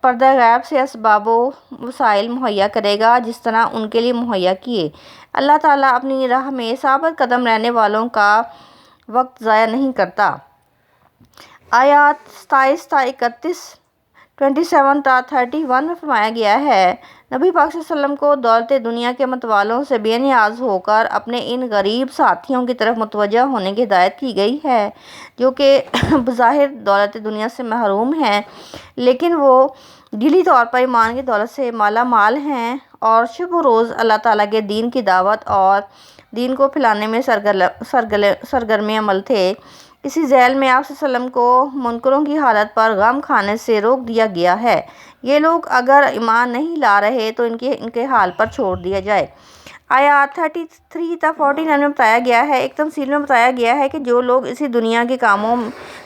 پردہ غیب سے اسباب و وسائل مہیا کرے گا جس طرح ان کے لیے مہیا کیے۔ اللہ تعالیٰ اپنی راہ میں ثابت قدم رہنے والوں کا وقت ضائع نہیں کرتا۔ آیات 27 تا 31، 27 تا 31 میں فرمایا گیا ہے، نبی پاک صلی اللہ علیہ وسلم کو دولت دنیا کے متوالوں سے بے نیاز ہو کر اپنے ان غریب ساتھیوں کی طرف متوجہ ہونے کی ہدایت کی گئی ہے جو کہ بظاہر دولت دنیا سے محروم ہیں، لیکن وہ دلی طور پر ایمان کی دولت سے مالا مال ہیں اور شب و روز اللہ تعالیٰ کے دین کی دعوت اور دین کو پھیلانے میں سرگرم عمل تھے۔ اسی ذیل میں آپ صلی اللہ علیہ وسلم کو منکروں کی حالت پر غم کھانے سے روک دیا گیا ہے۔ یہ لوگ اگر ایمان نہیں لا رہے تو ان کے حال پر چھوڑ دیا جائے۔ آیات 33 تا 49 میں بتایا گیا ہے، ایک تمثیل میں بتایا گیا ہے کہ جو لوگ اسی دنیا کے کاموں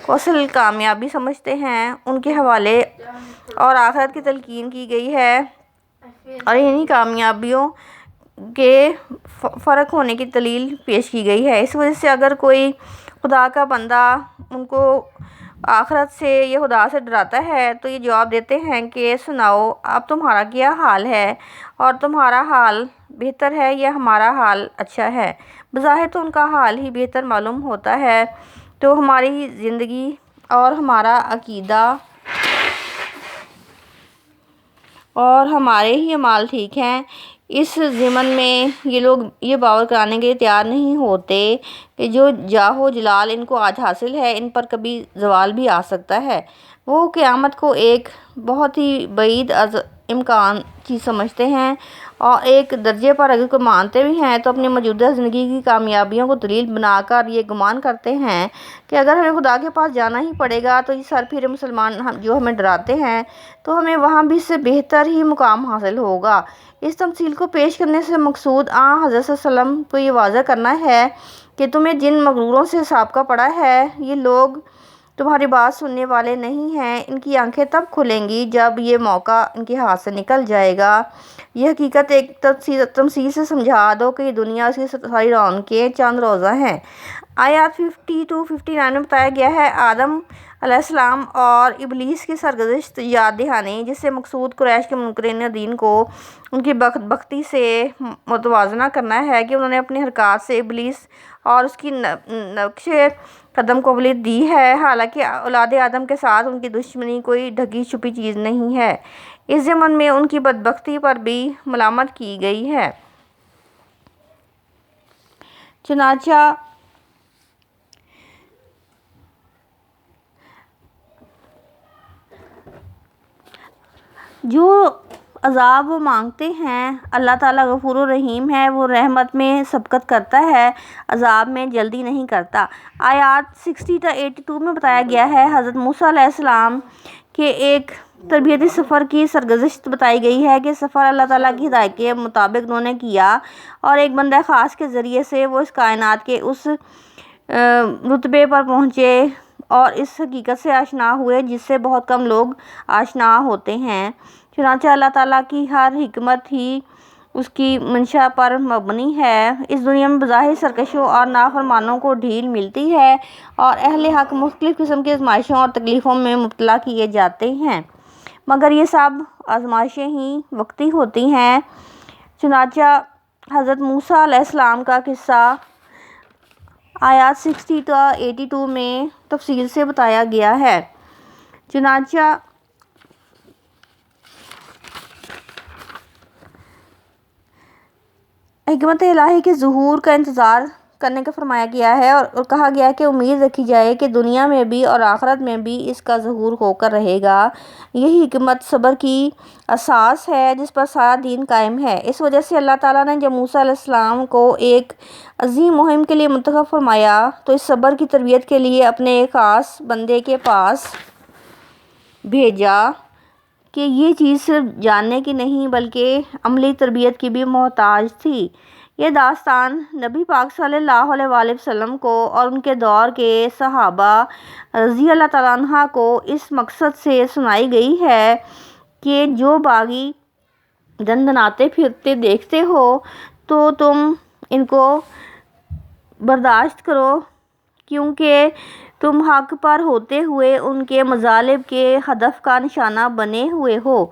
کو اصل کامیابی سمجھتے ہیں ان کے حوالے اور آخرت کی تلقین کی گئی ہے اور انہی کامیابیوں کے فرق ہونے کی دلیل پیش کی گئی ہے۔ اس وجہ سے اگر کوئی خدا کا بندہ ان کو آخرت سے یا خدا سے ڈراتا ہے تو یہ جواب دیتے ہیں کہ سناؤ اب تمہارا کیا حال ہے، اور تمہارا حال بہتر ہے یا ہمارا حال اچھا ہے؟ بظاہر تو ان کا حال ہی بہتر معلوم ہوتا ہے، تو ہماری زندگی اور ہمارا عقیدہ اور ہمارے ہی اعمال ٹھیک ہیں۔ اس ضمن میں یہ لوگ یہ باور کرانے کے لیے تیار نہیں ہوتے کہ جو جاہ و جلال ان کو آج حاصل ہے ان پر کبھی زوال بھی آ سکتا ہے۔ وہ قیامت کو ایک بہت ہی بعید از امکان چیز سمجھتے ہیں اور ایک درجے پر اگر کوئی مانتے بھی ہیں تو اپنی موجودہ زندگی کی کامیابیوں کو دلیل بنا کر یہ گمان کرتے ہیں کہ اگر ہمیں خدا کے پاس جانا ہی پڑے گا تو یہ سر پھرے مسلمان جو ہمیں ڈراتے ہیں تو ہمیں وہاں بھی اس سے بہتر ہی مقام حاصل ہوگا۔ اس تمثیل کو پیش کرنے سے مقصود حضرت صلی اللہ علیہ وسلم کو یہ واضح کرنا ہے کہ تمہیں جن مغروروں سے سابقہ پڑا ہے یہ لوگ تمہاری بات سننے والے نہیں ہیں، ان کی آنکھیں تب کھلیں گی جب یہ موقع ان کے ہاتھ سے نکل جائے گا۔ یہ حقیقت ایک تمثیل سے سمجھا دو کہ یہ دنیا اس کی ساری رونقیں چند روزہ ہیں۔ آیات 50 to 59 میں بتایا گیا ہے، آدم علیہ السلام اور ابلیس کی سرگزشت یاد دہانی، جس سے مقصود قریش کے منکرین دین کو ان کی بدبختی سے متوازنہ کرنا ہے کہ انہوں نے اپنی حرکات سے ابلیس اور اس کی نقش قدم کو قبولیت دی ہے، حالانکہ اولاد آدم کے ساتھ ان کی دشمنی کوئی ڈھکی چھپی چیز نہیں ہے۔ اس ضمن میں ان کی بدبختی پر بھی ملامت کی گئی ہے۔ چنانچہ جو عذاب وہ مانگتے ہیں اللہ تعالیٰ غفور و رحیم ہے، وہ رحمت میں سبقت کرتا ہے، عذاب میں جلدی نہیں کرتا۔ آیات 60 تا 82 میں بتایا گیا ہے، حضرت موسیٰ علیہ السلام کے ایک تربیتی سفر کی سرگزشت بتائی گئی ہے کہ سفر اللہ تعالیٰ کی ہدایت کے مطابق انہوں نے کیا اور ایک بندہ خاص کے ذریعے سے وہ اس کائنات کے اس رتبے پر پہنچے اور اس حقیقت سے آشنا ہوئے جس سے بہت کم لوگ آشنا ہوتے ہیں۔ چنانچہ اللہ تعالیٰ کی ہر حکمت ہی اس کی منشا پر مبنی ہے۔ اس دنیا میں بظاہر سرکشوں اور نافرمانوں کو ڈھیل ملتی ہے اور اہل حق مختلف قسم کی آزمائشوں اور تکلیفوں میں مبتلا کیے جاتے ہیں، مگر یہ سب آزمائشیں ہی وقتی ہوتی ہیں۔ چنانچہ حضرت موسیٰ علیہ السلام کا قصہ آیات 60 تا 82 میں تفصیل سے بتایا گیا ہے۔ چنانچہ حکمت الہی کے ظہور کا انتظار کرنے کا فرمایا گیا ہے اور کہا گیا کہ امید رکھی جائے کہ دنیا میں بھی اور آخرت میں بھی اس کا ظہور ہو کر رہے گا۔ یہی حکمت صبر کی اساس ہے جس پر سارا دین قائم ہے۔ اس وجہ سے اللہ تعالیٰ نے جب موسیٰ علیہ السلام کو ایک عظیم مہم کے لیے منتخب فرمایا تو اس صبر کی تربیت کے لیے اپنے ایک خاص بندے کے پاس بھیجا کہ یہ چیز صرف جاننے کی نہیں بلکہ عملی تربیت کی بھی محتاج تھی۔ یہ داستان نبی پاک صلی اللہ علیہ وآلہ وسلم کو اور ان کے دور کے صحابہ رضی اللہ تعالیٰ عنہ کو اس مقصد سے سنائی گئی ہے کہ جو باغی دندناتے پھرتے دیکھتے ہو تو تم ان کو برداشت کرو، کیونکہ تم حق پر ہوتے ہوئے ان کے مظالم کے ہدف کا نشانہ بنے ہوئے ہو۔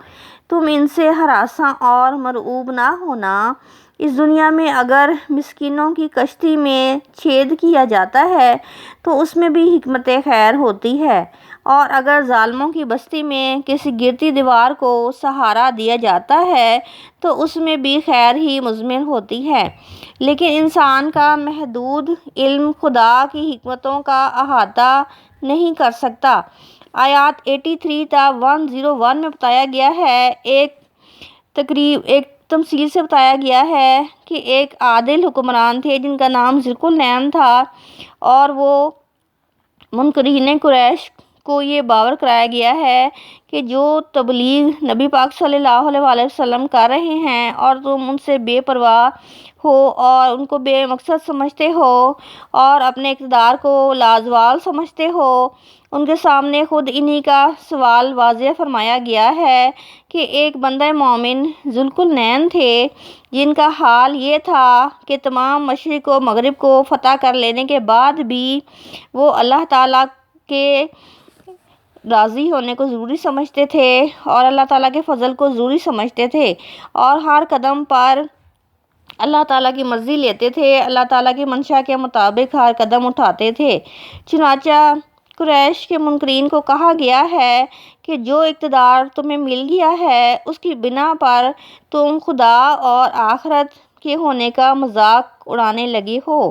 تم ان سے ہراساں اور مرعوب نہ ہونا۔ اس دنیا میں اگر مسکینوں کی کشتی میں چھید کیا جاتا ہے تو اس میں بھی حکمت خیر ہوتی ہے، اور اگر ظالموں کی بستی میں کسی گرتی دیوار کو سہارا دیا جاتا ہے تو اس میں بھی خیر ہی مضمر ہوتی ہے۔ لیکن انسان کا محدود علم خدا کی حکمتوں کا احاطہ نہیں کر سکتا۔ آیات 83 تا 101 میں بتایا گیا ہے، ایک تمثیل سے بتایا گیا ہے کہ ایک عادل حکمران تھے جن کا نام ذوالقرنین تھا، اور وہ منکرین قریش کو یہ باور کرایا گیا ہے کہ جو تبلیغ نبی پاک صلی اللہ علیہ وآلہ وسلم کر رہے ہیں اور تم ان سے بے پرواہ ہو اور ان کو بے مقصد سمجھتے ہو اور اپنے اقتدار کو لازوال سمجھتے ہو، ان کے سامنے خود انہی کا سوال واضح فرمایا گیا ہے کہ ایک بندہ مومن ذوالقرنین تھے جن کا حال یہ تھا کہ تمام مشرق و مغرب کو فتح کر لینے کے بعد بھی وہ اللہ تعالیٰ کے راضی ہونے کو ضروری سمجھتے تھے اور اللہ تعالیٰ کے فضل کو ضروری سمجھتے تھے، اور ہر قدم پر اللہ تعالیٰ کی مرضی لیتے تھے، اللہ تعالیٰ کی منشا کے مطابق ہر قدم اٹھاتے تھے۔ چنانچہ قریش کے منکرین کو کہا گیا ہے کہ جو اقتدار تمہیں مل گیا ہے اس کی بنا پر تم خدا اور آخرت کے ہونے کا مذاق اڑانے لگے ہو۔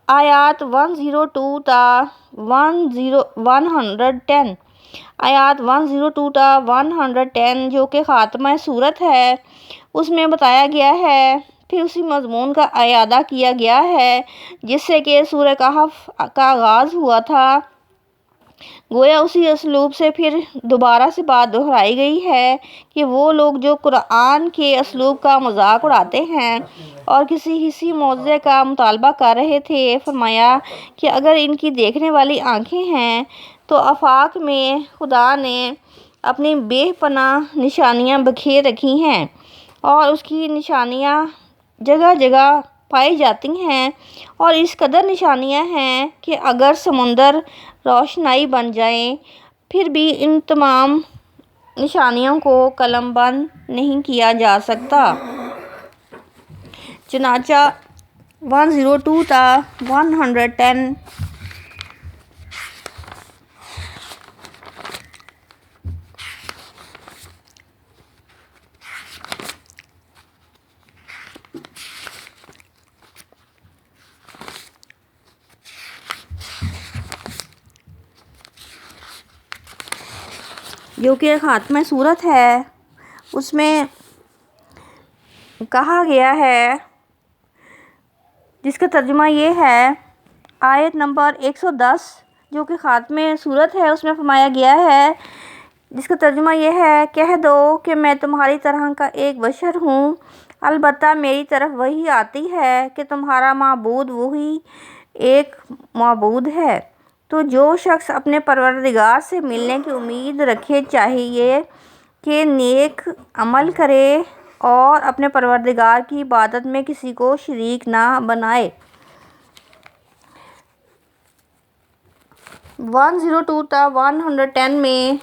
آیات 102 تا 110 آیات 102 تا 110 جو کہ خاتمہ سورت ہے، اس میں بتایا گیا ہے، پھر اسی مضمون کا اعادہ کیا گیا ہے جس سے کہ سورہ کہف کا آغاز ہوا تھا، گویا اسی اسلوب سے پھر دوبارہ سے بات دہرائی گئی ہے کہ وہ لوگ جو قرآن کے اسلوب کا مذاق اڑاتے ہیں اور کسی حسی معجزے کا مطالبہ کر رہے تھے، فرمایا کہ اگر ان کی دیکھنے والی آنکھیں ہیں تو آفاق میں خدا نے اپنی بے پناہ نشانیاں بکھیر رکھی ہیں اور اس کی نشانیاں جگہ جگہ پائی جاتی ہیں، اور اس قدر نشانیاں ہیں کہ اگر سمندر روشنائی بن جائیں پھر بھی ان تمام نشانیوں کو قلم بند نہیں کیا جا سکتا۔ چنانچہ 102 تا 110 جو کہ خاتمہ سورت ہے، اس میں کہا گیا ہے، جس کا ترجمہ یہ ہے، آیت نمبر 110 جو کہ خاتمہ سورت ہے اس میں فرمایا گیا ہے، جس کا ترجمہ یہ ہے، کہہ دو کہ میں تمہاری طرح کا ایک بشر ہوں، البتہ میری طرف وحی آتی ہے کہ تمہارا معبود وہی ایک معبود ہے۔ تو جو شخص اپنے پروردگار سے ملنے کی امید رکھے چاہیے کہ نیک عمل کرے اور اپنے پروردگار کی عبادت میں کسی کو شریک نہ بنائے۔ 102 تا 110 میں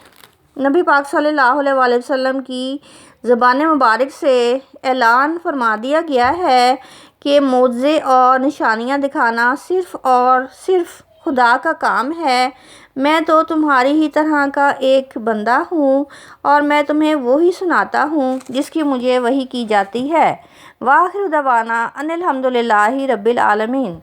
نبی پاک صلی اللہ علیہ وآلہ وسلم کی زبان مبارک سے اعلان فرما دیا گیا ہے کہ معجزے اور نشانیاں دکھانا صرف اور صرف خدا کا کام ہے۔ میں تو تمہاری ہی طرح کا ایک بندہ ہوں اور میں تمہیں وہی سناتا ہوں جس کی مجھے وحی کی جاتی ہے۔ وآخر دعوانا ان الحمد للہ رب العالمین۔